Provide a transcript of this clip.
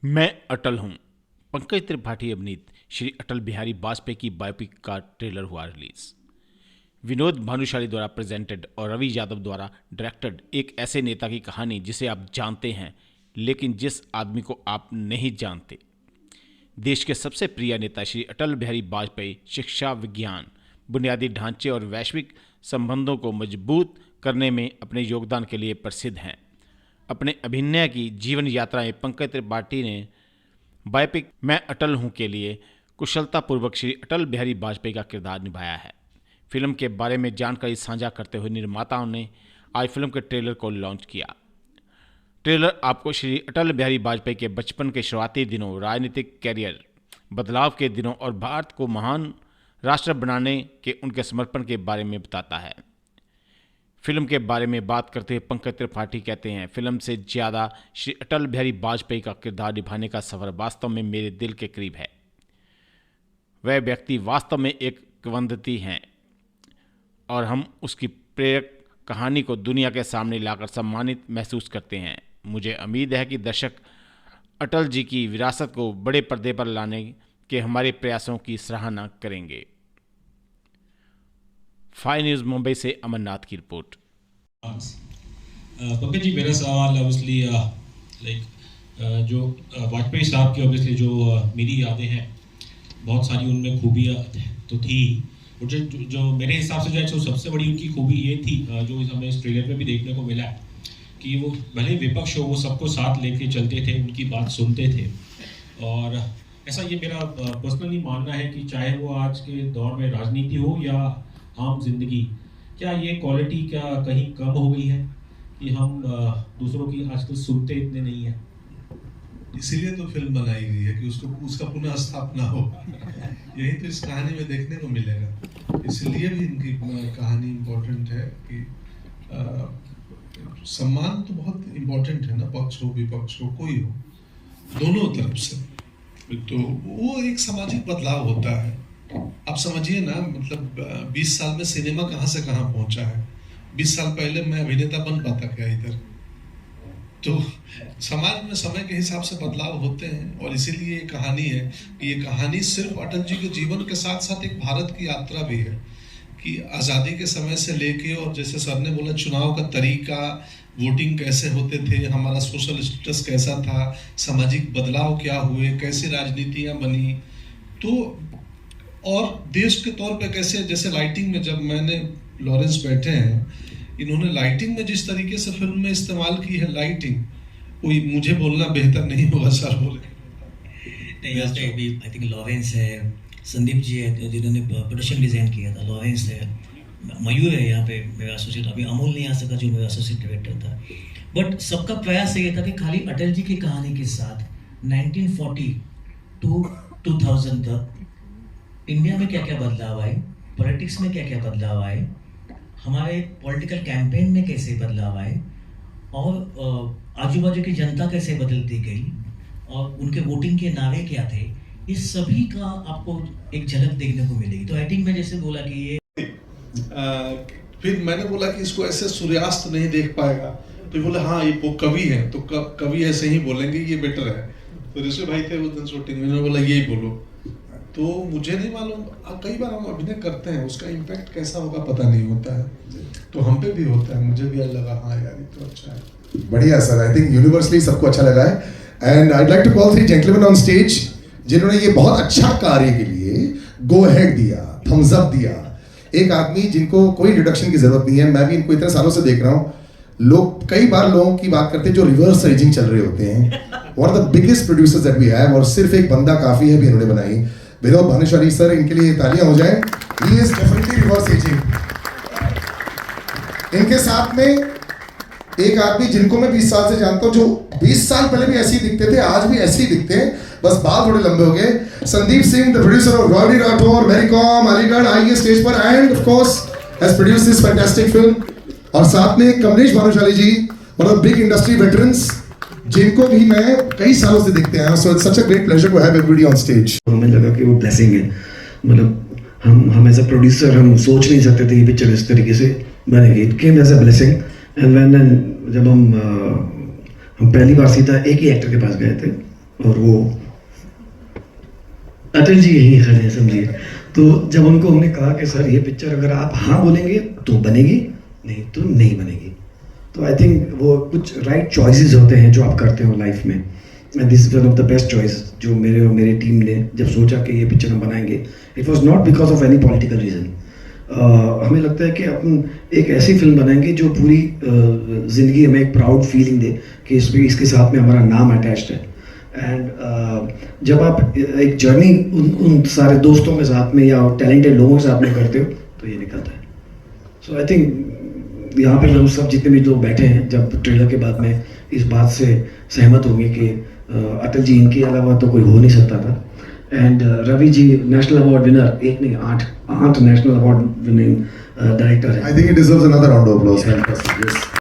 मैं अटल हूँ। पंकज त्रिपाठी अभिनीत श्री अटल बिहारी वाजपेयी की बायोपिक का ट्रेलर हुआ रिलीज। विनोद भानुशाली द्वारा प्रेजेंटेड और रवि यादव द्वारा डायरेक्टेड एक ऐसे नेता की कहानी जिसे आप जानते हैं लेकिन जिस आदमी को आप नहीं जानते। देश के सबसे प्रिय नेता श्री अटल बिहारी वाजपेयी शिक्षा, विज्ञान, बुनियादी ढांचे और वैश्विक संबंधों को मजबूत करने में अपने योगदान के लिए प्रसिद्ध हैं। अपने अभिनय की जीवन यात्रा में पंकज त्रिपाठी ने बायोपिक मैं अटल हूँ के लिए कुशलतापूर्वक श्री अटल बिहारी वाजपेयी का किरदार निभाया है। फिल्म के बारे में जानकारी साझा करते हुए निर्माताओं ने आज फिल्म के ट्रेलर को लॉन्च किया। ट्रेलर आपको श्री अटल बिहारी वाजपेयी के बचपन के शुरुआती दिनों, राजनीतिक कैरियर, बदलाव के दिनों और भारत को महान राष्ट्र बनाने के उनके समर्पण के बारे में बताता है। फिल्म के बारे में बात करते हुए पंकज त्रिपाठी कहते हैं, फिल्म से ज़्यादा श्री अटल बिहारी वाजपेयी का किरदार निभाने का सफ़र वास्तव में मेरे दिल के करीब है। वह व्यक्ति वास्तव में एक किंवदंती हैं और हम उसकी प्रेरक कहानी को दुनिया के सामने लाकर सम्मानित महसूस करते हैं। मुझे उम्मीद है कि दर्शक अटल जी की विरासत को बड़े पर्दे पर लाने के हमारे प्रयासों की सराहना करेंगे। फाइव न्यूज़ मुंबई से अमरनाथ की रिपोर्ट। पंकज जी, मेरा सवाल ऑब्वियसली जो वाजपेयी साहब की ऑब्वियसली जो मेरी यादें हैं, बहुत सारी उनमें खूबियाँ तो थी। मुझे जो मेरे हिसाब से जो है सबसे बड़ी उनकी खूबी ये थी, जो हमें इस ट्रेलर में भी देखने को मिला है, कि वो भले विपक्ष हो वो सबको साथ लेके चलते थे, उनकी बात सुनते थे। और ऐसा ये मेरा पर्सनली मानना है कि चाहे वो आज के दौर में राजनीति हो या आम जिंदगी, क्या ये क्वालिटी क्या कहीं कम हो गई है कि हम दूसरों की आजकल सुनते इतने नहीं हैं? इसीलिए तो फिल्म बनाई गई है कि उसका पुनः स्थापना हो। यही तो इस कहानी में देखने को मिलेगा। इसलिए भी इनकी कहानी इम्पोर्टेंट है कि सम्मान तो बहुत इम्पोर्टेंट है ना, पक्ष हो विपक्ष हो कोई हो, दोनों तरफ से। तो वो एक सामाजिक बदलाव होता है। आप समझिए ना, मतलब 20 साल में सिनेमा कहाँ से कहाँ पहुंचा है। 20 साल पहले मैं अभिनेता बन पाता क्या इधर? तो समाज में समय के हिसाब से बदलाव होते हैं और इसीलिए ये कहानी है कि ये कहानी सिर्फ अटल जी के जीवन के साथ साथ एक भारत की यात्रा भी है कि आज़ादी के समय से लेके, और जैसे सर ने बोला चुनाव का तरीका, वोटिंग कैसे होते थे, हमारा सोशल स्टेटस कैसा था, सामाजिक बदलाव क्या हुए, कैसे राजनीतियाँ बनी, तो और देश के तौर पे कैसे, जैसे लाइटिंग में जब मैंने लॉरेंस बैठे हैं, इन्होंने लाइटिंग में जिस तरीके से फिल्म में इस्तेमाल की है लाइटिंग, कोई मुझे बोलना बेहतर नहीं होगा, सर बोले। आई थिंक लॉरेंस है, संदीप जी है जिन्होंने प्रोडक्शन डिज़ाइन किया था, लॉरेंस है, मयूर है यहाँ पे मेरा एसोसिएट, अभी अमोल नहीं आ सका जो मेरा एसोसिएट डायरेक्टर था। बट सबका प्रयास ये था कि खाली अटल जी की कहानी के साथ 1940 टू 2000 तक इंडिया में क्या क्या बदलाव आए, पॉलिटिक्स में क्या क्या बदलाव आए, हमारे पॉलिटिकल कैंपेन में कैसे बदलाव आए, और आजू बाजू की जनता कैसे बदलती गई, और उनके वोटिंग के नारे क्या थे, इस सभी का आपको एक झलक देखने को मिलेगी। तो आई थिंक मैं जैसे बोला कि ये फिर मैंने बोला कि इसको ऐसे सूर्यास्त नहीं देख पाएगा, तो बोले हाँ ये वो कवि है, तो कवि ऐसे ही बोलेंगे, ये बेटर है। तो ऋषि भाई थे उस दिन शूटिंग में, बोला यही बोलो। तो मुझे नहीं मालूम, कई बार हम अभिनय करते हैं, उसका इम्पैक्ट कैसा होगा पता नहीं होता है, तो हम पे भी होता है। मुझे भी लगा हाँ यार ये तो अच्छा है, बढ़िया सर। आई थिंक यूनिवर्सली सबको अच्छा लगा है। And I'd like to call 3 gentleman on stage जिन्होंने ये बहुत अच्छा कार्य के लिए गो अहेड दिया, थम्स अप दिया। एक आदमी जिनको कोई इंट्रोडक्शन की जरूरत नहीं है, मैं भी इनको इतने सालों से देख रहा हूँ। लोग कई बार लोगों की बात करते हैं जो रिवर्स रेजिंग चल रहे होते हैं, one of the biggest producers that we have, और सिर्फ एक बंदा काफी है भी इन्होंने बनाई। विनोद भानुशाली सर, इनके लिए तालियां हो जाएं। He is definitely reverse ageing. इनके साथ में एक आदमी जिनको मैं 20 साल से जानता हूं, जो 20 साल पहले भी ऐसे ही दिखते थे, आज भी ऐसे ही दिखते हैं, बस बाल थोड़े लंबे हो गए। Sandeep Singh, the producer of Rowdy Rathore, Mary Kom, Aligarh, आइए स्टेज पर, and of course has produced this fantastic film. और साथ में Kamlesh Bhanushali ji, one of big industry veterans, जिनको भी मैं कई सालों से देखते हैं। So it's such a great pleasure to have everybody on stage. हमें लगा कि वो ब्लेसिंग है, मतलब हम एज अ प्रोड्यूसर हम सोच नहीं सकते थे ये पिक्चर इस तरीके से बनेगी। It came as a blessing. And when जब हम पहली बार सीधा एक ही एक्टर के पास गए थे, और वो अटल जी यहीं खड़े हैं, समझिए। तो जब उनको हमने कहा कि सर ये पिक्चर अगर आप हाँ बोलेंगे तो बनेगी, नहीं तो नहीं बनेगी। तो आई थिंक वो कुछ राइट चॉइसेस होते हैं जो आप करते हो लाइफ में, and this is one of the best choice जो मेरे और मेरी टीम ने जब सोचा कि ये पिक्चर हम बनाएंगे, it was not because of any political reason. हमें लगता है कि अपन एक ऐसी फिल्म बनाएंगे जो पूरी ज़िंदगी हमें एक प्राउड फीलिंग दे कि इसके साथ में हमारा नाम अटैच्ड है। एंड जब आप एक जर्नी उन सारे दोस्तों के साथ में या टैलेंटेड लोगों के साथ में करते हो तो ये निकलता है। सो आई थिंक यहाँ पे हम सब जितने भी लोग बैठे हैं जब ट्रेलर के बाद में इस बात से सहमत होंगे कि अटल जी इनके अलावा तो कोई हो नहीं सकता था। And Ravi ji national award winner, एक नहीं 8 नेशनल अवार्ड विनिंग डायरेक्टर है। I think it deserves another round of applause. Fantastic. Yes.